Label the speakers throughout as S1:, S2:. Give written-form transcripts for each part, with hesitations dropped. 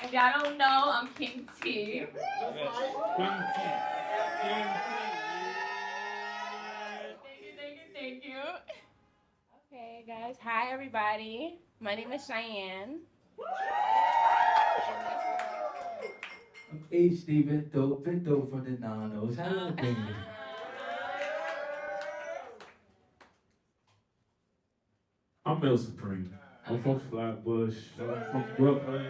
S1: If y'all don't know, I'm King T. Thank you. Okay, guys. Hi, everybody. My name is Cheyenne.
S2: I'm HDBeenDope from the Nanos. Hello, baby.
S3: I'm MillsSupreme. I'm from Flatbush. I'm from Brooklyn.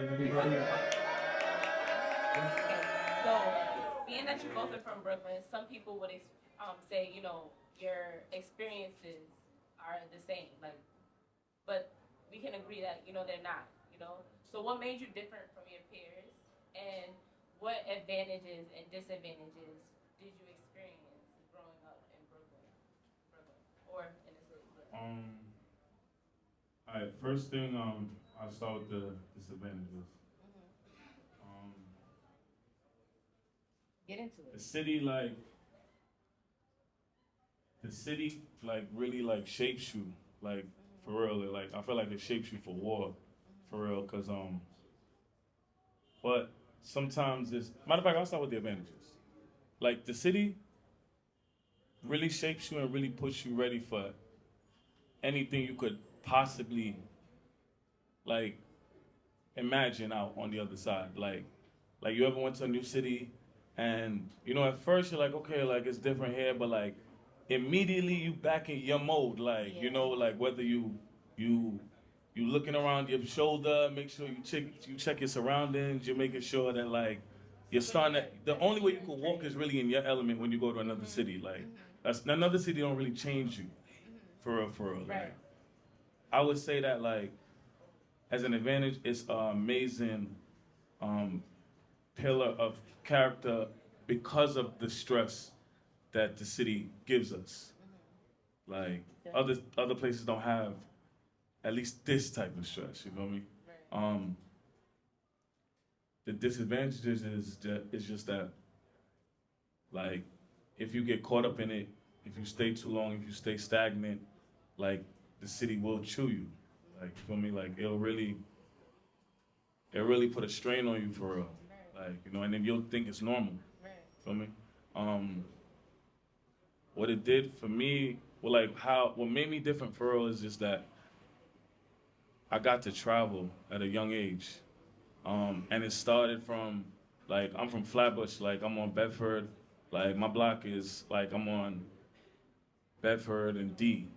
S1: So, being that you both are from Brooklyn, some people would say, your experiences are the same, but we can agree that, they're not. So what made you different from your peers, and what advantages and disadvantages did you experience growing up in Brooklyn, or in the city?
S3: All right. First thing, I'll start with the disadvantages.
S1: Get into it.
S3: The city, really, shapes you, for real. I feel like it shapes you for war, for real. Cause but sometimes matter of fact, I'll start with the advantages. Like the city really shapes you and really puts you ready for anything you could possibly imagine out on the other side. Like you ever went to a new city and at first you're like, okay, it's different here, but immediately you back in your mode. Whether you looking around your shoulder, make sure you check your surroundings, you're making sure that you're starting to, the only way you can walk is really in your element when you go to another city. That's another city don't really change you. For real.
S1: Right.
S3: I would say that as an advantage, it's an amazing pillar of character because of the stress that the city gives us. Other places don't have at least this type of stress. You feel me?
S1: Right.
S3: The disadvantages is just that if you get caught up in it, if you stay too long, if you stay stagnant, the city will chew you. You feel me? It'll really put a strain on you for real. And then you'll think it's normal.
S1: Right.
S3: Feel me? What it did for me, what made me different for real is just that I got to travel at a young age. And it started from, I'm from Flatbush, I'm on Bedford. My block is, I'm on Bedford and D.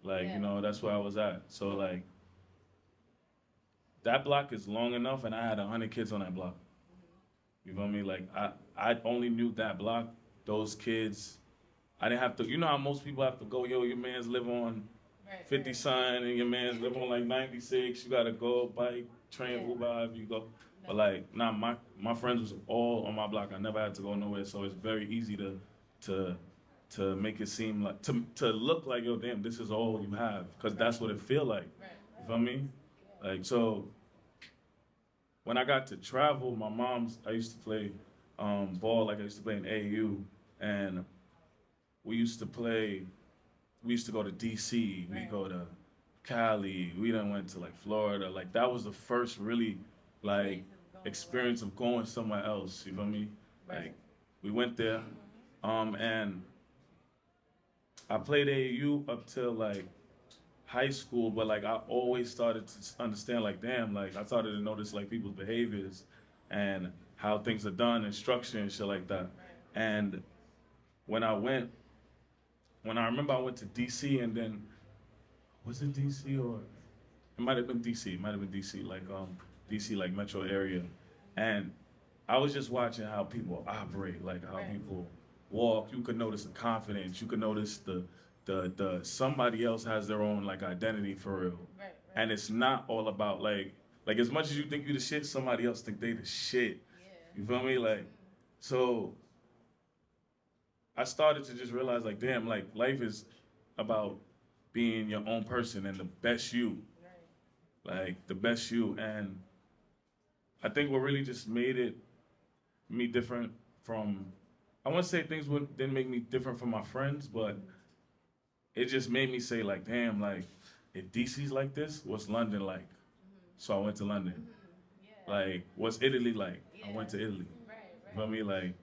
S3: That's where I was at. So, that block is long enough, and I had 100 kids on that block. You feel me? I only knew that block, those kids. I didn't have to, how most people have to go, your mans live on 50 Sun, and your mans live on 96. You got to go, bike, train, Uber, however you go.
S1: No.
S3: But my friends was all on my block. I never had to go nowhere, so it's very easy to make it seem to look like, yo, damn, this is all you have, because that's what it feel like.
S1: Right.
S3: You feel me? So when I got to travel, I used to play ball, I used to play in AAU, and we used to go to DC, we go to Cali, we then went to Florida. That was the first really experience of going somewhere else, you feel me?
S1: Right.
S3: We went there, and I played AAU up till high school, but I always started to understand damn, I started to notice people's behaviors and how things are done and structure and shit like that. And when I remember I went to DC, and then was it DC or it might have been DC, DC metro area, and I was just watching how people operate, how people walk. You could notice the confidence. You could notice the somebody else has their own identity for real.
S1: Right.
S3: And it's not all about as much as you think you the shit, somebody else think they the shit.
S1: Yeah.
S3: You feel me? So I started to just realize damn, life is about being your own person and the best you.
S1: Right.
S3: The best you. And I think what really just made me different from, I wouldn't say things didn't make me different from my friends, but it just made me say damn, if DC's like this, what's London like? So I went to London.
S1: Yeah.
S3: Like, what's Italy like?
S1: Yeah.
S3: I went to Italy.
S1: Right,
S3: You feel me? Like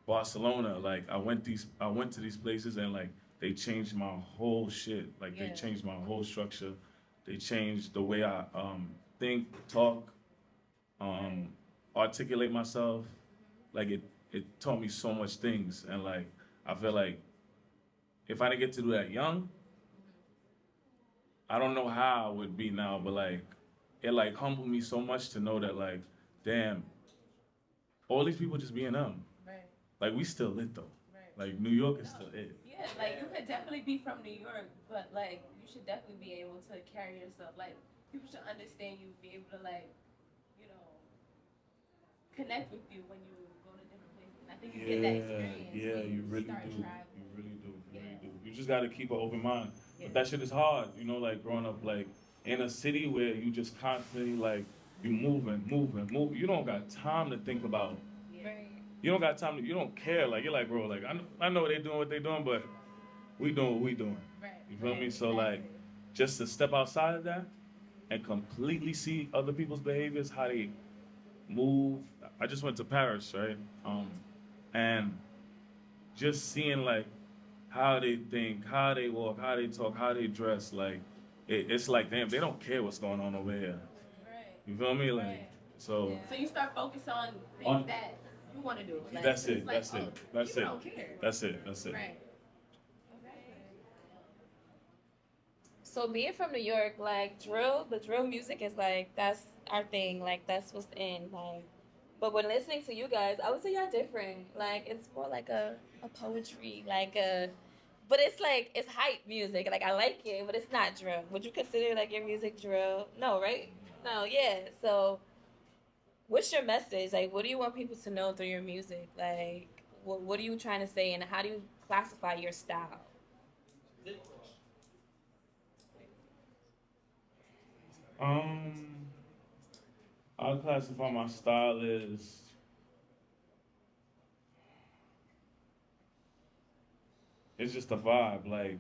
S3: Barcelona. Like I went to these places and like they changed my whole shit. Like they
S1: Yeah.
S3: changed my whole structure. They changed the way I think, talk, articulate myself. Like it taught me so much things, and like I feel like if I didn't get to do that young, I don't know how I would be now. But like it like humbled me so much to know that like, damn, all these people just being them.
S1: Right.
S3: Like we still lit though.
S1: Right.
S3: Like New York is still it.
S1: Yeah, like you could definitely be from New York, but like you should definitely be able to carry yourself. Like people should understand you, be able to like, you know, connect with you when you go to different places. And I think you get that experience.
S3: Yeah,
S1: when
S3: you really
S1: start
S3: do.
S1: traveling.
S3: You really do. You really
S1: Yeah.
S3: do. You just gotta keep an open mind.
S1: Yeah.
S3: But that shit is hard, you know, like growing up like in a city where you just constantly like you moving. You don't got time to think about.
S1: Yeah.
S4: Right.
S3: You don't got time to. You don't care. Like you're like, bro, like I know they doing what they doing, but we doing what we doing.
S1: Right.
S3: You feel
S1: Right.
S3: me? So like,
S1: Exactly.
S3: just to step outside of that and completely see other people's behaviors, how they move. I just went to Paris, right? And just seeing like how they think, how they walk, how they talk, how they dress, like it's like damn, they don't care what's going on over here.
S1: Right.
S3: You feel me? Like
S1: Right.
S3: so.
S1: So you start focusing on things
S3: On-
S1: that you want to do. Like,
S3: That's
S1: it's
S3: it.
S1: like,
S3: That's
S1: oh,
S3: it. That's
S1: you
S3: it.
S1: don't care.
S3: That's it. That's it.
S1: Right.
S4: So being from New York, like the drill music is like that's our thing. Like that's what's in. Like, but when listening to you guys, I would say y'all different. Like it's more like a poetry, like a. But it's like it's hype music. Like I like it, but it's not drill. Would you consider like your music drill? No, right? No, yeah. So, what's your message? Like, what do you want people to know through your music? Like, what are you trying to say, and how do you classify your style?
S3: I'll classify my style as it's just a vibe. Like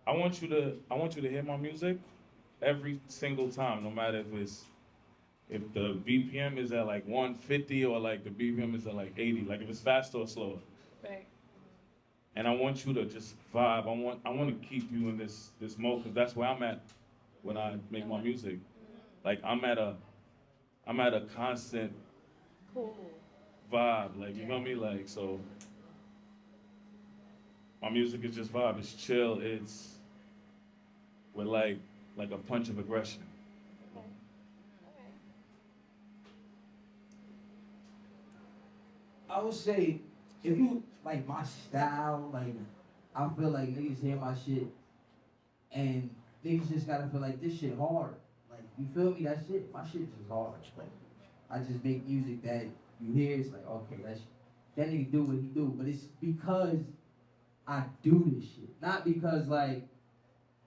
S3: I want you to hear my music every single time, no matter if the BPM is at like 150 or like the BPM is at like 80, like if it's faster or slower.
S4: Right.
S3: And I want you to just vibe. I want to keep you in this mode because that's where I'm at when I make my music. Like I'm at a constant
S4: Cool.
S3: vibe. Like you feel me? Like so, my music is just vibe. It's chill. It's with like a punch of aggression.
S4: Okay.
S2: I would say, if you like my style, like I feel like niggas hear my shit, and niggas just gotta feel like this shit hard. Like you feel me? That shit, my shit just hard. Like I just make music that you hear. It's like okay, that nigga do what he do, but it's because I do this shit, not because like.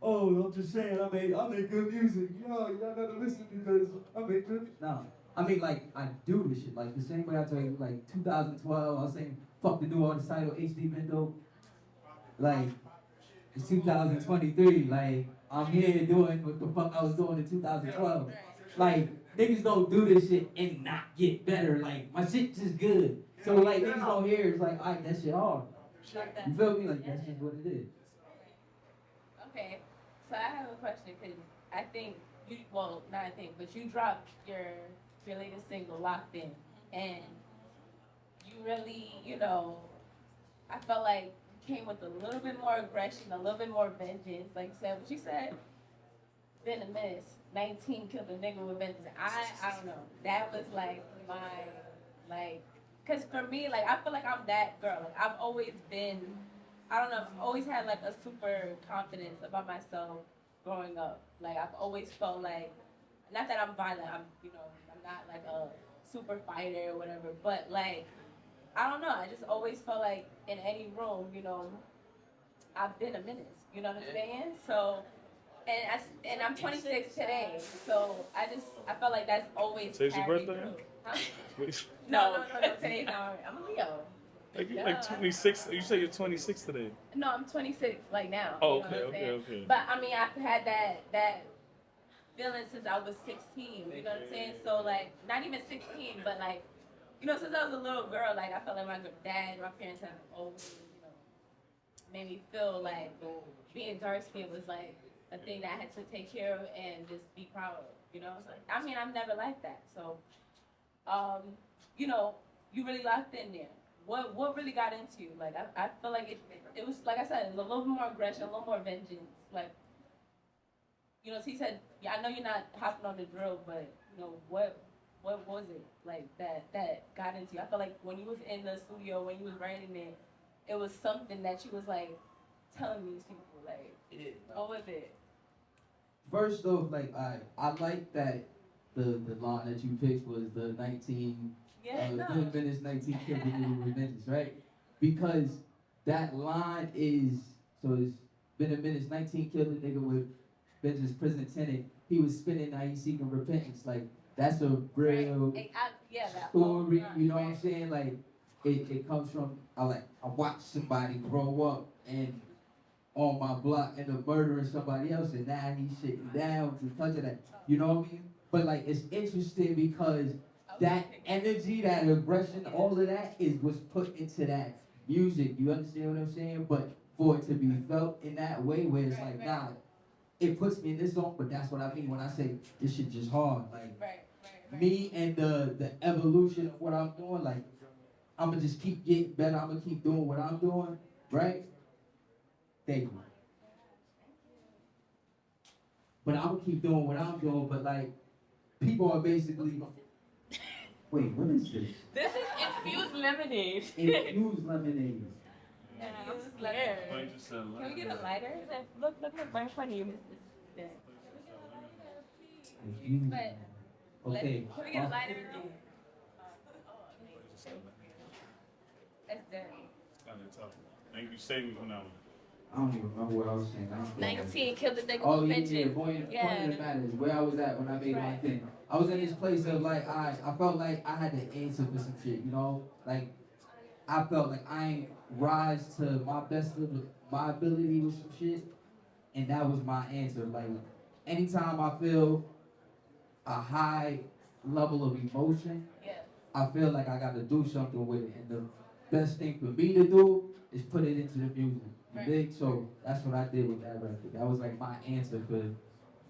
S2: Oh, I'm just saying, I make good music. Y'all gotta listen because I make good. No, I mean like I do this shit. Like the same way I told you, like 2012, I was saying fuck the new artist title, HDBeenDope. Like it's 2023. Like I'm here doing what the fuck I was doing in 2012. Like niggas don't do this shit and not get better. Like my shit just good. So like niggas don't hear it's like alright, that shit hard.
S1: Like that.
S2: You feel me? Like that's just what it is.
S1: Okay, so I have a question because I think not I think, but you dropped your latest single, Locked In, and you really, I felt like you came with a little bit more aggression, a little bit more vengeance. Like you said, what you said, been a menace, 19 killed a nigga with vengeance. I don't know, that was like because for me, like, I feel like I'm that girl. Like, I've always been, I don't know, I've always had, like, a super confidence about myself growing up. Like, I've always felt like, not that I'm violent, I'm not, like, a super fighter or whatever, but, like, I don't know, I just always felt like in any room, I've been a menace, you know what I'm saying? So, and I'm 26 today, so I felt like that's always
S3: Today's your
S1: carried
S3: birthday?
S1: through. Huh?
S3: Like
S1: No, today's not. I'm a Leo.
S3: you're like 26. You say you're 26 today.
S1: No, I'm 26, like now.
S3: Oh,
S1: you know what I'm saying?
S3: okay.
S1: But I mean, I've had that feeling since I was 16. You know what I'm saying? So like, not even 16, but like, you know, since I was a little girl, like I felt like my dad, my parents have always, you know, made me feel like being dark skinned was like a thing that I had to take care of and just be proud of. You know, so, I mean, I'm never like that. So, you know, you really locked in there. What really got into you? Like I feel like it was like I said, it was a little bit more aggression, a little more vengeance. Like, you know, so he said, yeah, I know you're not hopping on the drill, but you know what was it like that got into you? I feel like when you was in the studio, when you was writing it, it was something that you was like telling these people, like, what was it?
S2: First off, like I like that the line that you picked was the 19
S1: Yeah, no.
S2: good minutes 19 killed the nigga with vengeance, right? Because that line is so it's been a minute 19 killed the nigga with vengeance prison tenant. He was spinning now he's seeking repentance. Like that's a real
S1: Yeah, that
S2: story, you know what I'm saying? Like it comes from I watched somebody grow up and on my block and the murdering somebody else and now he's sitting down because of that. You know what I mean? But like it's interesting because that energy, that aggression, all of that is what's put into that music. You understand what I'm saying? But for it to be felt in that way where it's like, nah, it puts me in this zone, but that's what I mean when I say this shit just hard. Like me and the evolution of what I'm doing, like I'ma just keep getting better, I'ma keep doing what I'm doing, right? Thank you. But I'm gonna keep doing what I'm doing, but like people are basically wait, what is this?
S1: This is infused lemonade.
S2: Infused lemonade.
S1: Yeah, I'm scared.
S4: Can we get a lighter? Look right in front of you.
S1: But
S2: Okay.
S1: can we get a lighter? That's dirty.
S3: Thank you, save me from that one.
S2: I don't even remember what I was saying.
S4: 19 killed the nigga
S2: Oh
S4: with
S2: yeah,
S4: vengeance.
S2: point of the matter is where I was at when I made my thing. I was in this place of like I felt like I had to answer for some shit, you know? Like I felt like I ain't rise to my best of my ability with some shit. And that was my answer. Like anytime I feel a high level of emotion, I feel like I gotta do something with it. And the best thing for me to do is put it into the music. You dig? So that's what I did with that record. That was like my answer for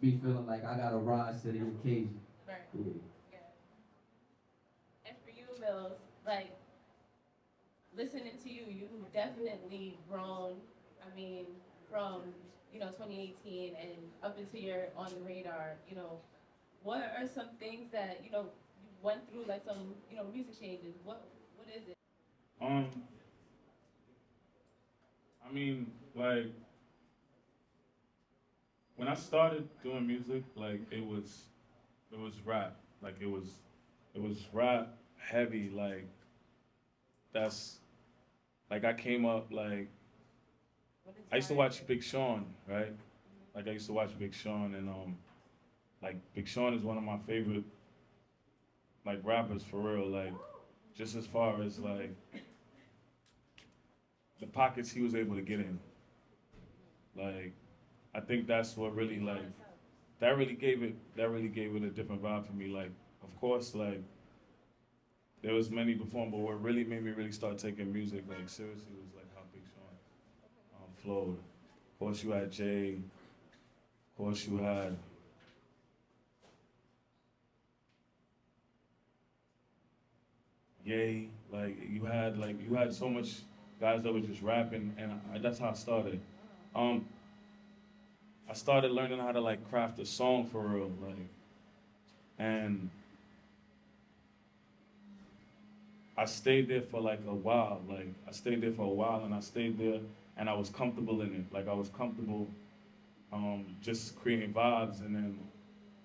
S2: me feeling like I gotta rise to the occasion.
S1: Right.
S2: Yeah.
S1: And for you, Mills, like listening to you, you've definitely grown. I mean, from 2018 and up until you're on the radar. You know, what are some things that you went through, like some music changes? What is it?
S3: I mean, like when I started doing music, like it was rap, like it was rap heavy, like that's like I came up like I used to watch Big Sean, right? Like I used to watch Big Sean and like Big Sean is one of my favorite like rappers for real, like just as far as like the pockets he was able to get in. Like I think that's what really like that really gave it a different vibe for me. Like of course like there was many before, but what really made me really start taking music like seriously was like how Big Sean flowed. Of course you had Chey, of course you had Yay, like you had so much guys that were just rapping, and that's how I started. I started learning how to like craft a song for real, like, and I stayed there for like a while. Like I stayed there for a while, and I stayed there, and I was comfortable in it. Like I was comfortable, just creating vibes, and then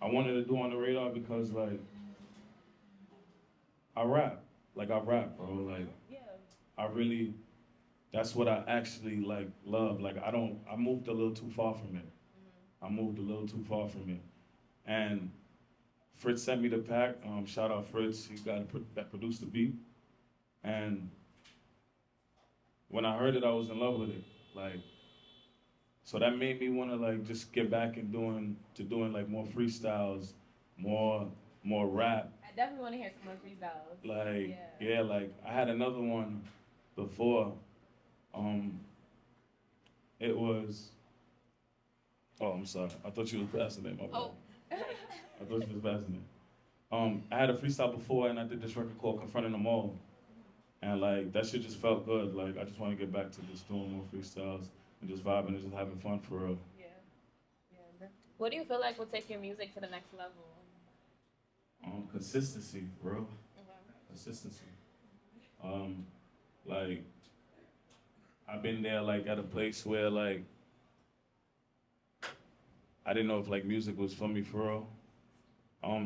S3: I wanted to do on the radar because like I rap, bro. Like I really. That's what I actually like love. Like I moved a little too far from it. I moved a little too far from it. And Fritz sent me the pack. Shout out Fritz, he that produced the beat. And when I heard it, I was in love with it. Like, So that made me want to like just get back and doing like more freestyles, more rap.
S1: I definitely want to hear some more freestyles.
S3: Like yeah, like I had another one before. It was. Oh, I'm sorry. I thought you was passing it. My bad.
S1: Oh.
S3: I thought you was passing it. I had a freestyle before, and I did this record called "Confronting Them All," and like that shit just felt good. Like I just want to get back to just doing more freestyles and just vibing and just having fun for real.
S1: Yeah.
S4: What do you feel like will take your music to the next level?
S3: Consistency, bro. Consistency. Like I've been there like at a place where like I didn't know if like music was for me for real.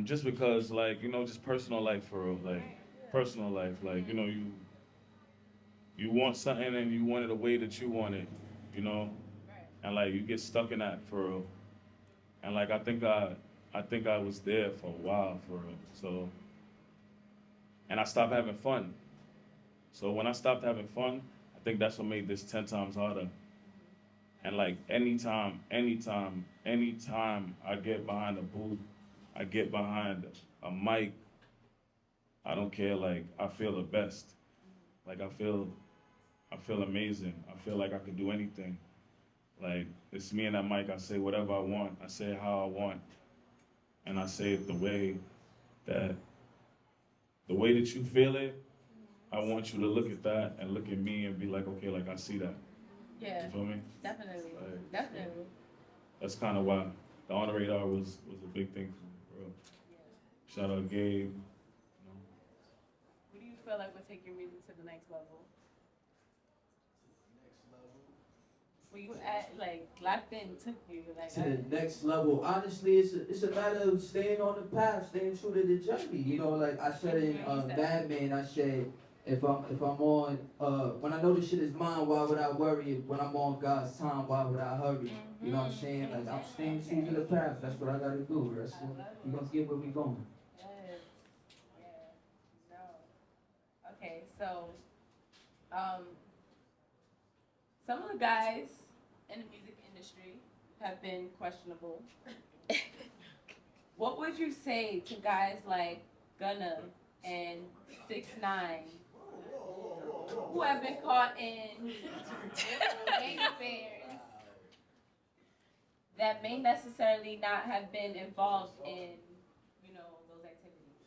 S3: Just because like, just personal life for real. Like personal life. Like, you want something and you want it the way that you want it, And like you get stuck in that for real. And like I think I was there for a while for real. So and I stopped having fun. So when I stopped having fun, I think that's what made this 10 times harder. And like anytime I get behind a booth, I get behind a mic, I don't care, like I feel the best. Like I feel amazing. I feel like I could do anything. Like it's me and that mic, I say whatever I want, I say it how I want. And I say it the way that you feel it. I want you to look at that and look at me and be like, okay, like I see that.
S1: Yeah.
S3: You feel me?
S1: Definitely.
S3: Like,
S1: Definitely.
S3: That's kind of why the On the Radar was a big thing for me, bro.
S1: Yeah.
S3: Shout out Gabe.
S1: What do you feel like would take your music to the next level? Were you at like locked in took you like
S2: to the next level? Honestly, it's a matter of staying on the path, staying true to the journey. Like I said in Batman, I said if I'm on when I know this shit is mine, why would I worry? When I'm on God's time, why would I hurry? You know what I'm saying? Like I'm staying true to the path. That's what I gotta do. That's what we gonna get where we going.
S1: Yes. Yeah. No. Okay, so some of the guys in the music industry have been questionable. What would you say to guys like Gunna and 6ix9ine who have been caught in gang affairs that may necessarily not have been involved in, those activities?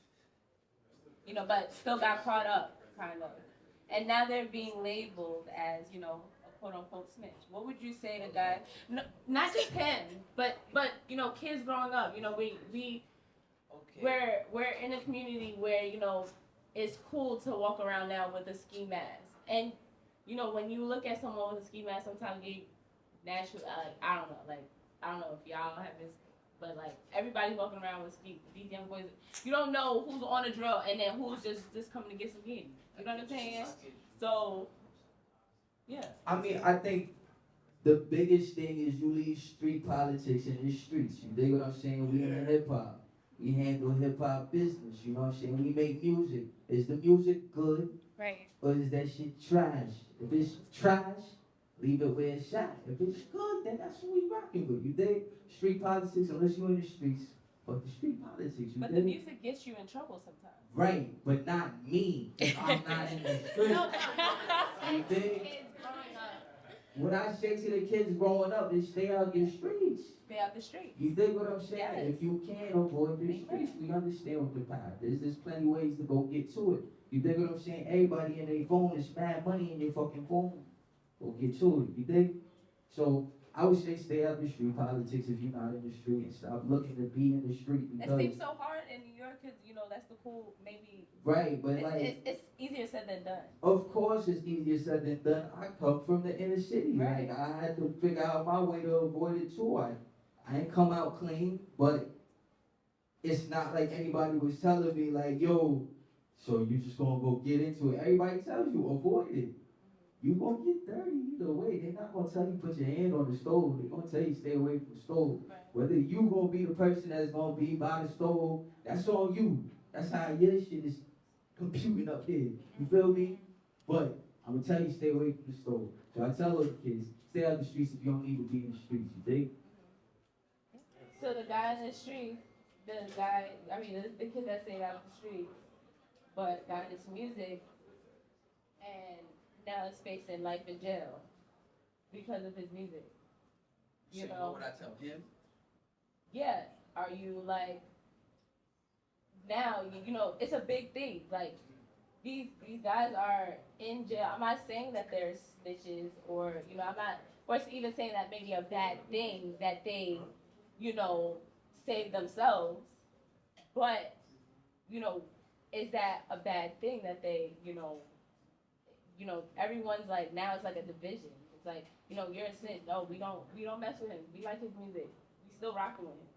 S1: But still got caught up, kind of. And now they're being labeled as, a quote-unquote snitch. What would you say to guys? No, not just him, but kids growing up. We're in a community where it's cool to walk around now with a ski mask. And when you look at someone with a ski mask, sometimes you naturally I don't know if y'all have this, but like everybody's walking around with ski. These young boys, you don't know who's on a drill and then who's just coming to get some candy. You know what I'm saying? So. Yeah.
S2: I mean, I think the biggest thing is you leave street politics in the streets. You dig what I'm saying? We in hip hop. We handle hip hop business. You know what I'm saying? We make music. Is the music good?
S4: Right.
S2: Or is that shit trash? If it's trash, leave it where it's at. If it's good, then that's what we rocking with. You dig? Street politics, unless you're in the streets. But the street politics, you
S1: But
S2: dig?
S1: the music gets you in trouble sometimes.
S2: Right, but not me. I'm not in the streets.
S1: No.
S2: You dig?
S1: Kids growing up.
S2: What I say to the kids growing up is stay out the streets.
S1: Stay out the streets.
S2: You dig what I'm saying?
S1: Yes.
S2: If you can avoid the streets, we understand what the path is. There's plenty ways to go get to it. You dig what I'm saying? Everybody in their phone is mad money in your fucking phone. Go get to it. You dig? So I would say stay out the street politics if you're not in the street and stop looking to be in the street.
S1: It
S2: Because
S1: seems so hard in New York because, that's the cool, maybe.
S2: right, but like
S1: it's easier said than done.
S2: of course it's easier said than done. I come from the inner city.
S1: Right.
S2: Like I had to figure out my way to avoid it too. I ain't come out clean, but it's not like anybody was telling me like, yo, so you just gonna go get into it. Everybody tells you avoid it. You gonna get dirty either way. They're not gonna tell you put your hand on the stove. They're gonna tell you stay away from the stove.
S1: Right.
S2: Whether you gonna be the person that's gonna be by the stove, that's on you. That's how your shit is computing up there. You feel me? But I'm gonna tell you stay away from the stove. So I tell those kids, stay out of the streets if you don't need to be in the streets. You dig?
S1: So the guy in the street, the kid that stayed out of the streets, but got into music, and now is facing life in jail because of his music. You know?
S2: What would I tell him?
S1: Yeah. Are you like, now, you know, it's a big thing. Like, these guys are in jail. I'm not saying that they're snitches or, you know, I'm not, or even saying that maybe a bad thing that they, you know, save themselves. But, you know, is that a bad thing that they, you know, everyone's like, now it's like a division. It's like, you know, you're a snitch. No, we don't mess with him. We like his music. We still rocking with him.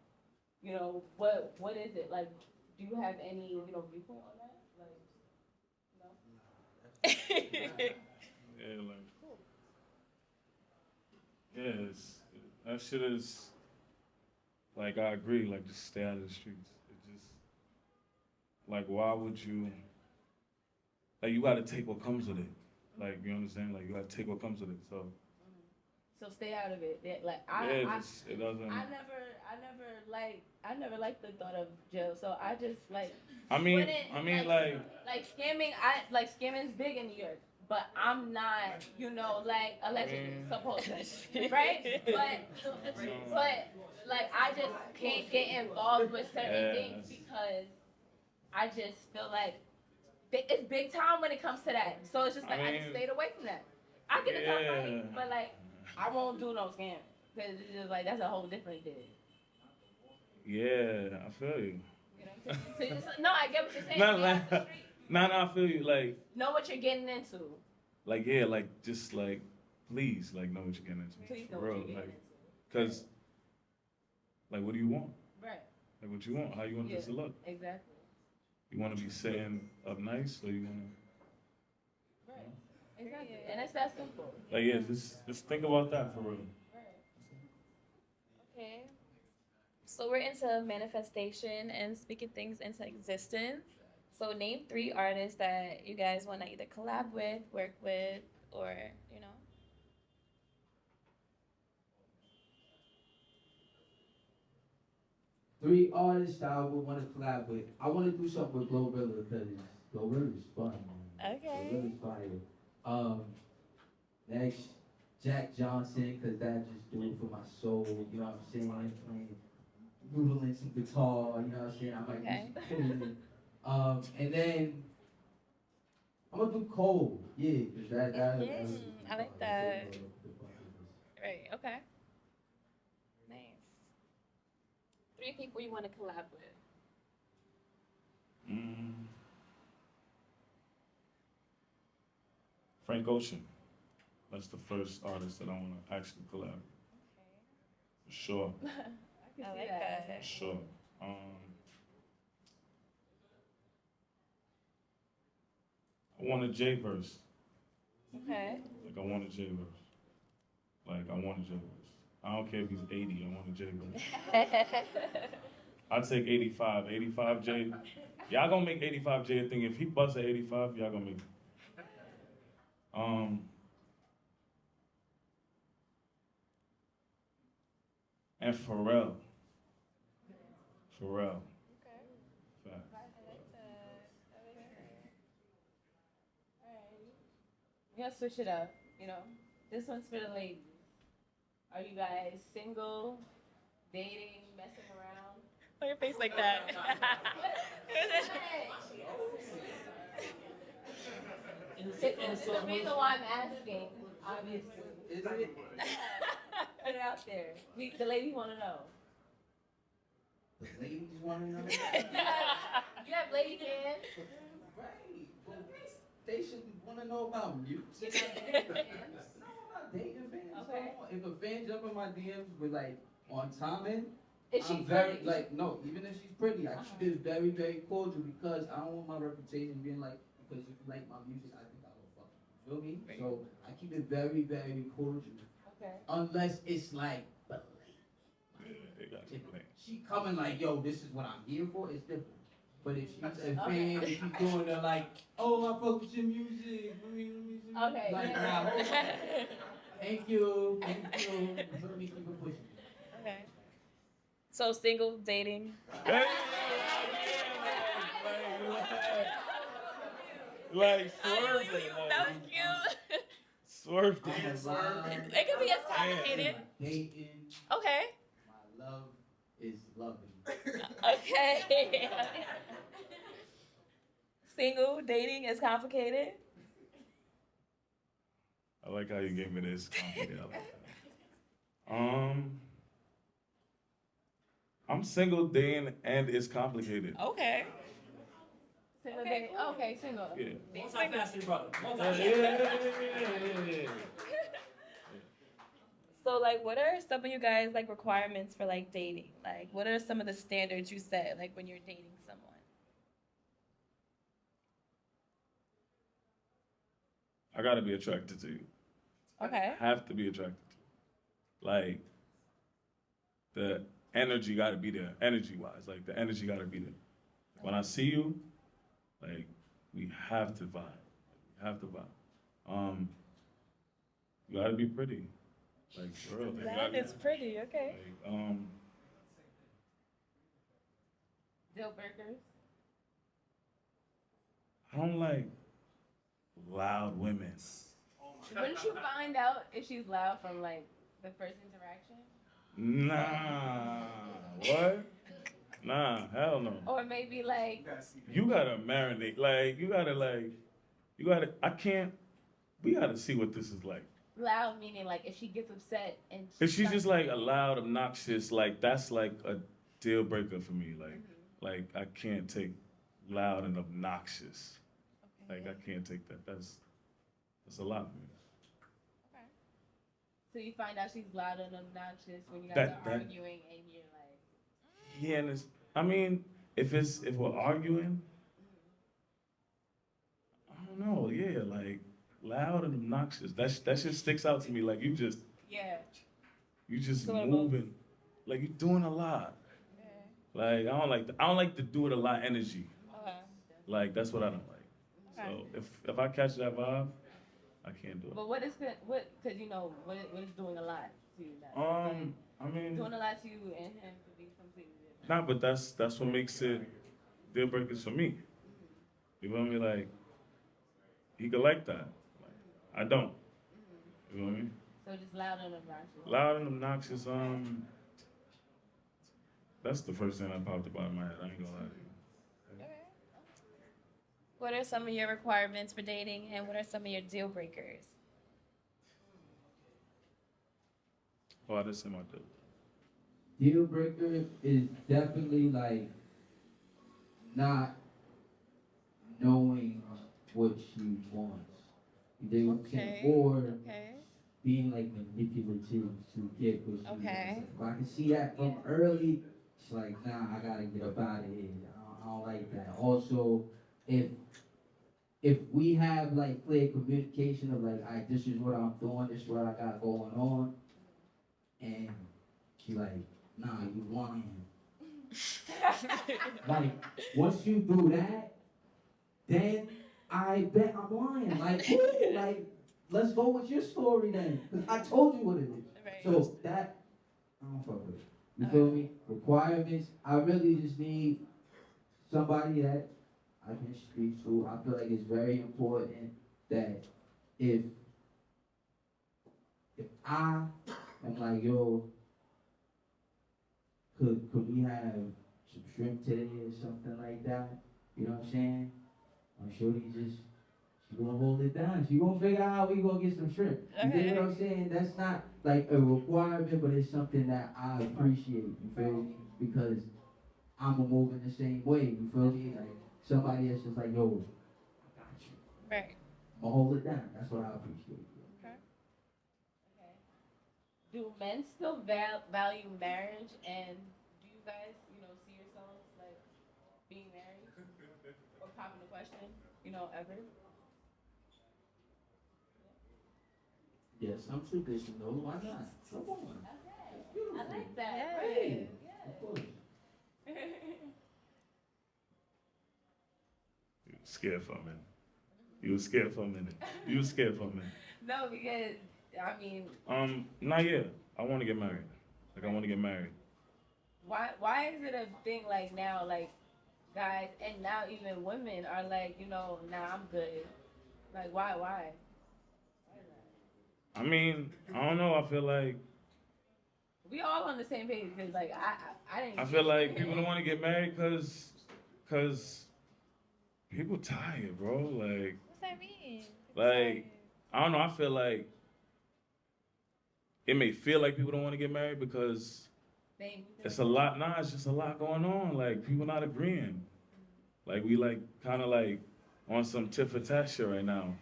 S1: You know, what is it? Like, do you have any, you know, viewpoint on that? Like, no?
S3: Yeah, like, yeah, that shit is, like, I agree, like, just stay out of the streets. It just, like, why would you, like, you gotta take what comes with it. Like, you understand? Like, you gotta take what comes with it, so.
S1: So stay out of it. Like,
S3: It doesn't.
S1: I never liked the thought of jail. So I just like.
S3: I mean,
S1: like scamming. Scamming's big in New York, but I'm not, you know, like allegedly supposedly, right? But like I just can't get involved with certain things because I just feel like it's big time when it comes to that. So it's just like I just stayed away from that. I get the top money, but like I won't do no scam because it's just like that's a whole different thing.
S3: Yeah, I feel you.
S1: You know what I'm saying? So just, no, I get what you're saying.
S3: No, I feel you. Like,
S1: know what you're getting into.
S3: Like, yeah, like, just, like, please, like, know what you're getting into.
S1: Please
S3: for
S1: know
S3: real.
S1: what you're getting
S3: Like, because, like, what do you want?
S1: Right.
S3: Like, what you want? How you want this to look?
S1: Exactly.
S3: You want to be sitting up nice, or you want to?
S1: Right. Exactly. And it's that simple.
S3: Like, yeah, just think about that for real.
S4: Okay. So we're into manifestation and speaking things into existence. So name 3 artists that you guys want to either collab with, work with, or, you know.
S2: 3 artists that I would want to collab with. I want to do something with Glorilla because Glorilla is fun.
S4: Okay.
S2: Glorilla's fire. Next, Jack Johnson because that just do it for my soul. You know what I'm saying? Playing, noodling some guitar. You know what I'm saying? I might do some cooling. And then I'm gonna do Cole. Yeah, because that
S4: I like that. Right. Okay. Nice. 3 people you want to collab with.
S3: Frank Ocean. That's the first artist that I want to actually collab with. For sure.
S4: I like that.
S3: For sure. I want a J verse.
S4: Okay.
S3: Like, I want a J verse. Like, I want a J verse. I don't care if he's 80, I want a J verse. I'll take 85. 85 J. Y'all gonna make 85 J a thing. If he busts at 85, y'all gonna make it. And Pharrell. Pharrell.
S4: Okay.
S3: Fact.
S4: I like that.
S1: We gotta switch it up, you know. This one's for the ladies. Are you guys single, dating, messing around?
S4: Put your face like that.
S1: It's the reason why I'm asking, obviously.
S2: Is it?
S1: Put it out there. The ladies want to know.
S2: The ladies want to know?
S1: You have lady fans?
S2: Right. Well, they should want to know about music. No, I'm not dating fans.
S1: Okay.
S2: If a fan jump in my DMs with like on timing,
S1: Is she
S2: I'm very
S1: pretty?
S2: like no. Even if she's pretty, I keep it very very cordial because I don't want my reputation being like because if you like my music, I think I will fuck you. Feel me?
S3: Right.
S2: So I keep it very very cordial.
S1: Okay.
S2: Unless it's like, if she coming like, yo, this is what I'm here for, it's different. But if she's a fan, if she's doing the like, oh, I fuck with your music, let me see.
S1: Okay.
S2: Like,
S1: Yeah.
S2: nah, hold on. Thank you. Let me keep it pushing.
S4: Okay. So single, dating.
S3: Hey, like swerving,
S4: That was cute.
S3: swerved.
S4: It could be as complicated.
S2: Dating.
S4: Okay.
S2: My love is loving.
S4: Okay. Single, dating is complicated.
S3: I like how you gave me this complicated. I like that. I'm single, dating, and it's complicated.
S4: Okay.
S1: Single
S4: Okay,
S1: dating.
S4: cool.
S1: Okay, single.
S3: Yeah.
S5: Multifaceted brother.
S4: So, like, what are some of you guys like requirements for like dating? Like, what are some of the standards you set like when you're dating someone?
S3: I gotta be attracted to you.
S4: Okay.
S3: Have to be attracted to you. Like, the energy gotta be there, energy-wise. Like, the energy gotta be there. When I see you, like, we have to vibe. We have to vibe. You gotta be pretty. Like, for real. Like,
S4: That is pretty. Okay.
S3: like,
S1: Deal breakers.
S3: I don't like loud women.
S1: Wouldn't you find out if she's loud from like the first interaction?
S3: Nah. What? Nah, hell no.
S1: Or maybe like
S3: You gotta marinate. Like, we gotta see what this is like.
S1: loud meaning like if she gets upset and
S3: If she's
S1: starts-
S3: just like a loud, obnoxious, like that's like a deal breaker for me. Like I can't take loud and obnoxious. Like I can't take that. That's a lot for me.
S1: So you find out she's loud and obnoxious when you guys
S3: That-
S1: are
S3: that-
S1: arguing and you're like,
S3: Yeah, and I mean, if we're arguing, I don't know. Yeah, like loud and obnoxious. That shit sticks out to me. Like you just
S1: yeah.
S4: Doing
S3: moving, like you're doing a lot. Like I don't like the do it a lot energy.
S4: Okay.
S3: Like that's what I don't like. So if I catch that vibe, I can't do it.
S1: But because you know what is doing a lot to you guys?
S3: I mean,
S1: Doing a lot to you and him could be completely different.
S3: nah, but that's what makes it deal breakers for me. You feel me? Like he could like that. Like, I don't. You know what I mean?
S1: So just loud and obnoxious.
S3: Loud and obnoxious. That's the first thing that popped up out of my head. I ain't gonna lie to you.
S4: What are some of your requirements for dating, and what are some of your deal breakers?
S3: Oh, I just said my deal.
S2: Deal breaker is definitely like not knowing what she wants. You dig what I'm saying? Or
S4: Okay.
S2: being like manipulative to get what she
S4: Okay.
S2: wants. If I can see that from early, it's like, nah, I gotta get up out of here. I don't like that. Also, if we have like clear communication of like, all right, this is what I'm doing, this is what I got going on, and she like, nah, you lying. Like, once you do that, then I bet I'm lying. Like, cool, like, let's go with your story then. Because I told you what it is.
S4: Right.
S2: So that, I don't fuck with it. You feel me? Requirements, I really just need somebody that I can speak to. I feel like it's very important that if I am like, yo, could we have some shrimp today or something like that? You know what I'm saying? I'm sure she gonna hold it down. She gonna figure out how we gonna get some shrimp. You
S4: Okay.
S2: get what I'm saying? That's not like a requirement, but it's something that I appreciate. You feel me? Because I'm a move in the same way. You feel me? Like somebody that's just like, yo, I got you.
S4: Right.
S2: I'ma hold it down. That's what I appreciate.
S1: Okay. Do men still value marriage, and do you guys, see yourselves like being married or popping the question, ever?
S2: Yes, I'm traditional. Why not? Come on.
S1: Okay. I like that.
S2: Hey.
S1: Yeah.
S2: Of course.
S3: You was scared for a minute. You was scared for a minute.
S1: No, because I mean,
S3: Not yet. I want to get married. Like, I want to get married.
S1: why is it a thing like now, like guys and now even women are like, nah, I'm good. Like, why?
S3: I mean, I don't know. I feel like
S1: We all on the same page because like I didn't.
S3: I feel like people don't want to get married because people tired, bro. Like,
S4: What's that mean?
S3: Like, I don't know. I feel like it may feel like people don't want to get married because it's a lot. Nah, it's just a lot going on. Like, people not agreeing. Like, we like kind of like on some tit for tat shit right now.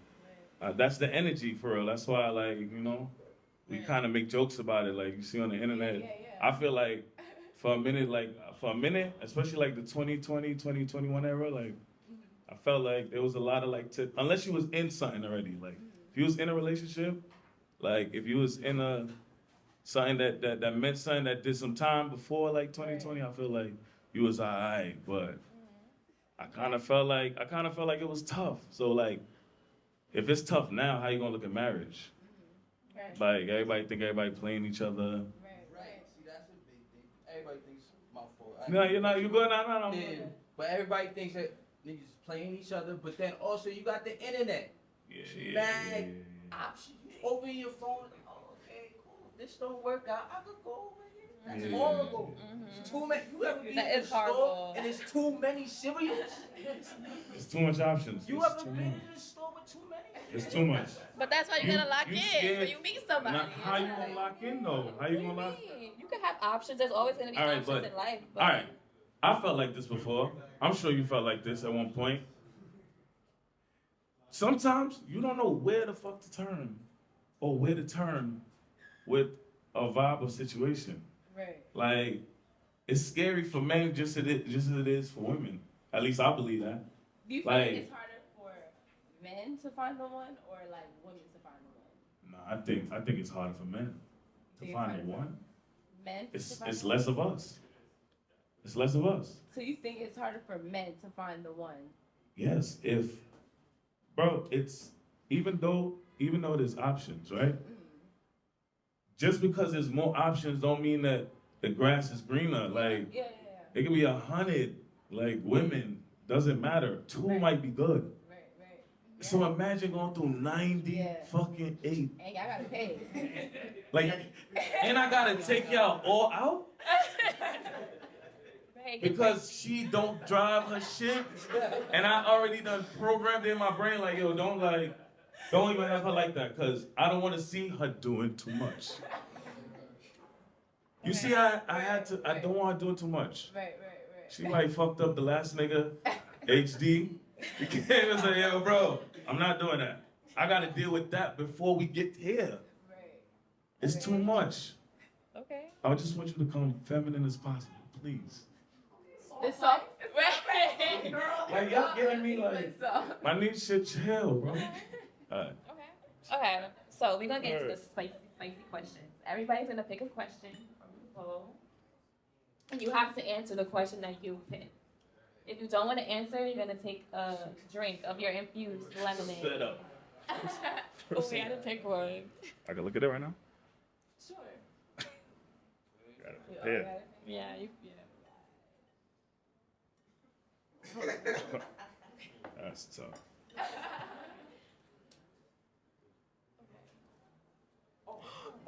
S3: That's the energy for real. That's why, like, we kind of make jokes about it. Like, you see on the internet.
S1: Yeah.
S3: I feel like for a minute, especially like the 2020, 2021 era, like, I felt like there was a lot of like, unless you was in something already. Like, if you was in a relationship, like, if you was in something that meant something that did some time before like 2020, I feel like you was alright. But I kind of felt like it was tough. So like, if it's tough now, how you gonna look at marriage?
S1: Right.
S3: Like, everybody playing each other.
S2: Right. See, that's a big thing. Everybody thinks my fault.
S3: No, you're not. You good? No.
S2: Yeah. But everybody thinks that niggas playing each other. But then also you got the internet.
S3: Yeah.
S2: Options. You open your phone. Oh, okay, cool. This don't work out. I could go over here. That's
S3: Yeah.
S2: horrible. It's too many. You ever be
S4: That
S2: in
S4: is
S2: the store
S4: horrible.
S2: and there's too many cereals?
S3: It's too much options.
S2: You
S3: It's
S2: ever
S3: too
S2: been
S3: much.
S2: in the store with too many?
S3: It's too much.
S4: But that's why you gotta lock in
S3: scared.
S4: when you meet somebody.
S3: Now, how you gonna lock in though? How you
S4: What do
S3: gonna lock?
S4: mean? You can have options. There's always gonna be
S3: All right,
S4: options
S3: but-
S4: in life. But
S3: All right, I felt like this before. I'm sure you felt like this at one point. Sometimes you don't know where the fuck to turn, or where to turn with a vibe or situation.
S1: Right.
S3: Like, it's scary for men just as it is for women. At least I believe that.
S1: Do you feel
S3: Like-
S1: like it's harder for men to find the one or like women to find the one?
S3: No, I think it's harder for men to
S1: Think it's
S3: find
S1: harder
S3: the one.
S1: Men.
S3: It's
S1: to find
S3: it's
S1: the
S3: less of us. It's less of us.
S1: So you think it's harder for men to find the one?
S3: Yes, it's even though there's options, right? Just because there's more options don't mean that the grass is greener. Like,
S1: Yeah.
S3: it could be 100 like women, doesn't matter. Two might be good.
S1: Right.
S3: So imagine going through 90
S1: Yeah.
S3: fucking 8.
S1: And y'all gotta pay.
S3: Like, and I gotta take y'all all out
S4: Right,
S3: because she don't drive her shit, and I already done programmed in my brain like, yo, don't even have her like that, cause I don't want to see her doing too much. You see, I don't want her doing too much.
S1: Right.
S3: She like fucked up the last nigga, HD. You can't even say, yo, bro, I'm not doing that. I gotta deal with that before we get here.
S1: Right.
S3: It's too much.
S4: Okay.
S3: I just want you to come feminine as possible, please.
S1: This song. Right.
S3: Like, y'all getting me like,
S1: This song.
S3: I need shit chill, bro. Alright.
S4: Okay. So we're gonna get into the spicy questions. Everybody's gonna pick a question from the poll, and you have to answer the question that you pick. If you don't want to answer, you're gonna take a drink of your infused lemonade.
S3: Set up.
S4: Oh, we had to pick one.
S3: I can look at it right now.
S1: Sure.
S3: Got it.
S1: You
S3: Yeah.
S1: got it?
S4: Yeah.
S3: That's tough.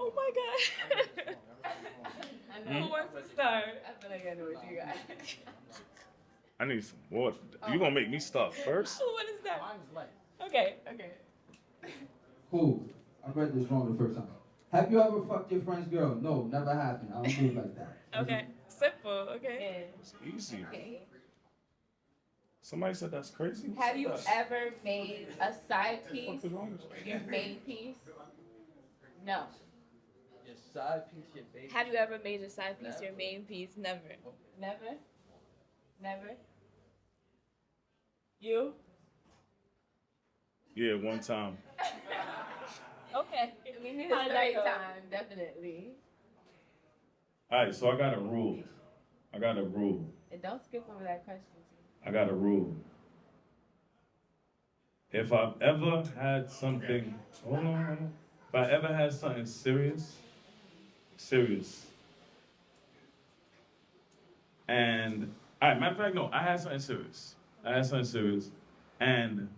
S4: Oh my god.
S1: I know.
S4: Who wants to start?
S1: I feel like I know what you got.
S3: I need some water. You gonna make me start first?
S4: What is that?
S2: Mine's light.
S4: Okay.
S2: Cool. I read this wrong the first time. Have you ever fucked your friend's girl? No, never happened. I don't move like that.
S4: Okay. Simple. Okay.
S3: It's easy.
S1: Okay.
S3: Somebody said that's crazy. Who
S1: Have
S3: said
S1: you
S3: that?
S1: ever made a side
S3: What the
S1: piece
S3: fuck is wrong with you?
S1: your main piece? No.
S2: Your side piece, your baby.
S4: Have you ever made your side piece your main piece? Never.
S1: Never? Never? You?
S3: Yeah, one time.
S4: Okay.
S1: We need a
S4: How did
S1: story
S4: that go?
S1: time, definitely.
S3: Alright, so I got a rule.
S1: And don't skip over that question.
S3: I got a rule. If I've ever had something, hold on. If I ever had something serious, and all right, matter of fact, no, I had something serious. And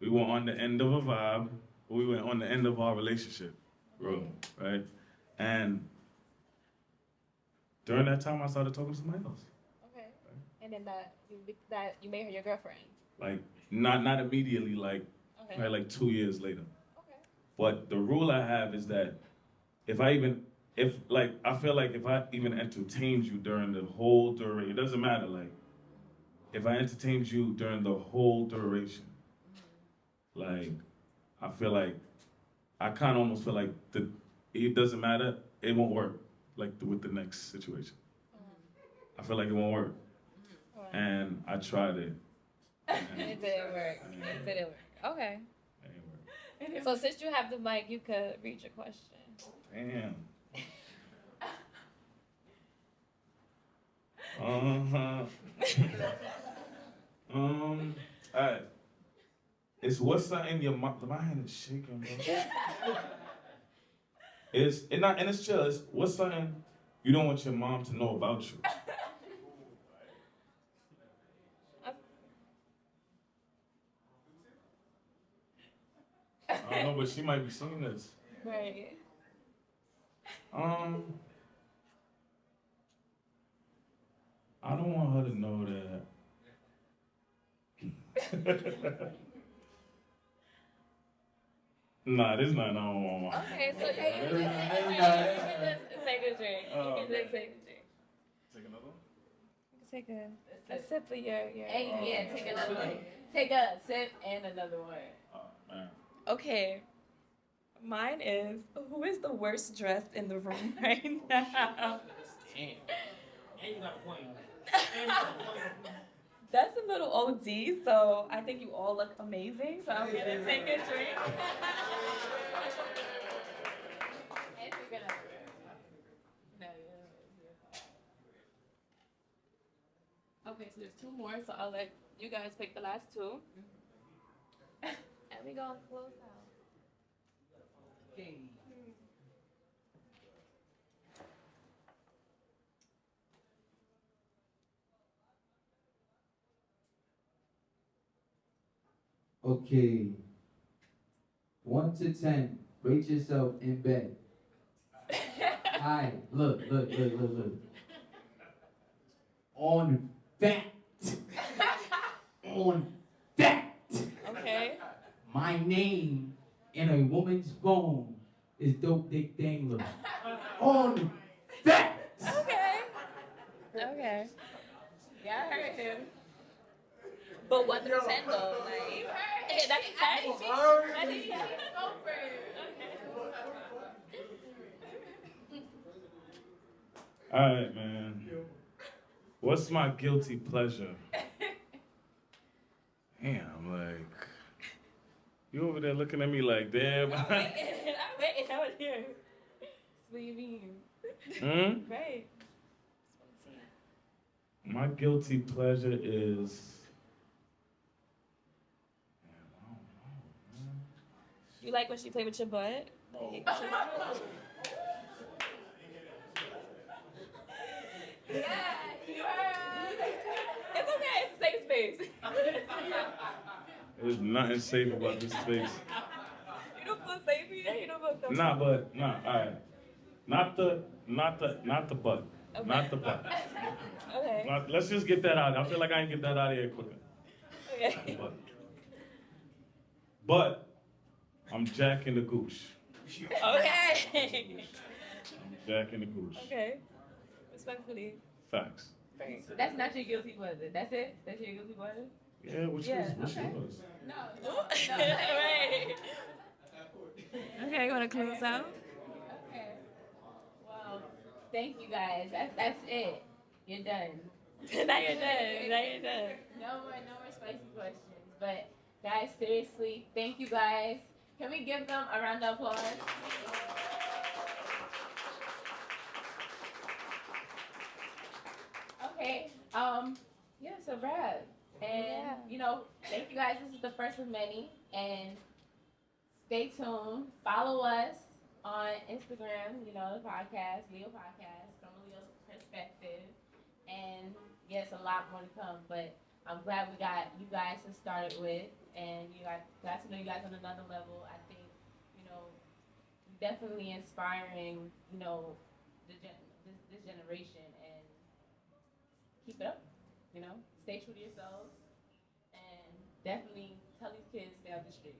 S3: we were on the end of a vibe. We were on the end of our relationship, bro, right? And during that time, I started talking to somebody else.
S4: Okay. And then that you made her your girlfriend.
S3: Like not immediately, like
S4: Okay.
S3: probably like 2 years later.
S4: Okay.
S3: But the rule I have is that if I even entertained you during the whole duration, it doesn't matter. Like if I entertained you during the whole duration, like I feel like I kind of almost feel like it doesn't matter. It won't work. Like with the next situation, I feel like it won't work. And I tried it.
S4: It didn't work. It didn't work. Okay.
S3: It ain't work.
S4: So since you have the mic, you could read your question.
S3: Damn. Alright. It's what's something your mom. My hand is shaking, bro. It's chill. It's what's something you don't want your mom to know about you. I don't know, but she might be seeing this.
S4: Right.
S3: I don't want her to know that. Nah, this is not. I don't want.
S4: Okay, so you can just take a drink. You can just take a drink.
S3: Take another one.
S4: You can take a sip of your.
S1: Hey, yeah, take another one. Take a sip and another one.
S3: Oh man.
S4: Okay. Mine is, who is the worst dressed in the room right now?
S5: Damn. And you got a point.
S4: That's a little OD, so I think you all look amazing, so I'm gonna take a drink.
S1: And we're gonna. No,
S4: Okay, so there's two more, so I'll let you guys pick the last two. And we gonna close out.
S2: Okay. Okay. 1 to 10. Rate yourself in bed. Hi. Look. On that. On that.
S4: Okay.
S2: My name in a woman's phone is Dope Dick Dangler. On that.
S4: Okay.
S1: yeah, I heard him.
S4: But 1 through 10 though, like.
S1: You heard
S4: Okay,
S1: him.
S4: that's
S1: I
S4: 10.
S1: think he's over.
S3: All right, man. What's my guilty pleasure? Damn, like you over there looking at me like, damn.
S4: I'm waiting out here. What do you mean? Right.
S3: My guilty pleasure is. Damn, I don't know, man.
S4: You like when she play with your butt? Like,
S1: Yeah, you heard.
S4: it's okay, it's a safe space.
S3: There's nothing safe about this space.
S4: You don't feel safe here? You don't feel comfortable?
S3: Alright. Not the butt.
S4: Okay.
S3: Not the butt.
S4: Okay.
S3: Let's just get that out. I feel like I can get that out of here quicker.
S4: Okay.
S3: But I'm jacking the gooch.
S4: Okay.
S3: I'm jacking the gooch.
S4: Okay. Respectfully.
S3: Facts.
S1: That's not your guilty pleasure. That's it? That's your guilty pleasure?
S3: Yeah, what's
S4: Yeah,
S3: yours?
S4: okay.
S1: No.
S4: Right. Okay, you want to close out?
S1: Okay. Well, thank you guys. That's it. You're done.
S4: Now you're done.
S1: No more spicy questions. But guys, seriously, thank you guys. Can we give them a round of applause? Okay. Yeah, so Brad. And
S4: Yeah.
S1: you know, thank you guys. This is the first of many, and stay tuned. Follow us on Instagram, you know, the podcast, Leo Podcast, from a Leo's perspective. And yes, a lot more to come, but I'm glad we got you guys to start with, and you got to know you guys on another level. I think, you know, definitely inspiring, you know, this generation, and keep it up, you know, stay true to yourselves, and definitely tell these kids stay out the street.